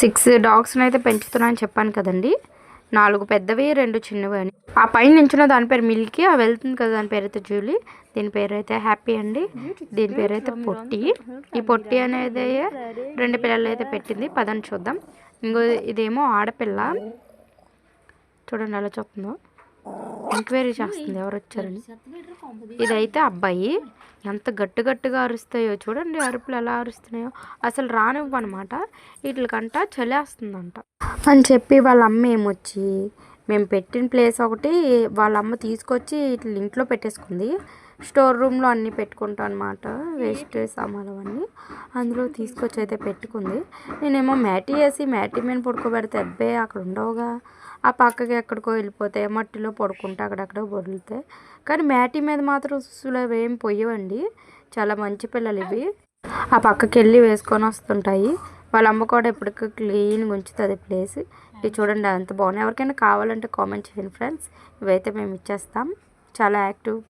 6 డాగ్స్ని అయితే పెంచుతున్నాను చెప్పాను కదండి. 4 పెద్దవి 2 చిన్నవి అని. ఆ పైన నించున్న దాని పేరు మిల్కీ, ఆ వెళ్తుంది కదా దాని పేరు అయితే జూలీ, దీని పేరు అయితే హ్యాపీ అండి, దీని పేరు అయితే పొట్టి. ఈ పొట్టి అనేది 2 పిల్లలు అయితే పెట్టింది. పదని చూద్దాం. ఇంకో ఇదేమో ఆడపిల్ల, చూడండి ఎలా చెప్తుందో, ఎంక్వైరీ చేస్తుంది ఎవరు వచ్చారని. ఇదైతే అబ్బాయి. ఎంత గట్టిగా అరుస్తాయో చూడండి, అరుపులు ఎలా అరుస్తున్నాయో, అసలు రానివ్వనమాట. వీటికంట చలేస్తుందంట అని చెప్పి వాళ్ళ అమ్మ ఏమొచ్చి మేము పెట్టిన ప్లేస్ ఒకటి వాళ్ళ అమ్మ తీసుకొచ్చి ఇట్లా ఇంట్లో పెట్టేసుకుంది. స్టోర్ రూమ్లో అన్నీ పెట్టుకుంటాం అనమాట, వేస్ట్ సామాన్లు అవన్నీ అందులో తీసుకొచ్చి అయితే పెట్టుకుంది. నేనేమో మ్యాటీ వేసి మ్యాటీ మీద పడుకోబెడితే అబ్బాయి అక్కడ ఉండవుగా, ఆ పక్కకి ఎక్కడికో వెళ్ళిపోతాయి, మట్టిలో పడుకుంటే అక్కడక్కడ బొరులుతాయి. కానీ మ్యాటీ మీద మాత్రం సుసులు అవి ఏం పొయ్యవండి, చాలా మంచి పిల్లలు ఇవి. ఆ పక్కకి వెళ్ళి వేసుకొని వస్తుంటాయి. వాళ్ళ అమ్మ కూడా ఎప్పటికీ క్లీన్గా ఉంచుతుంది ప్లేస్. ఇది చూడండి ఎంత బాగున్నాయి. ఎవరికైనా కావాలంటే కామెంట్ చేయండి ఫ్రెండ్స్, ఇవైతే మేము ఇచ్చేస్తాం. చాలా యాక్టివ్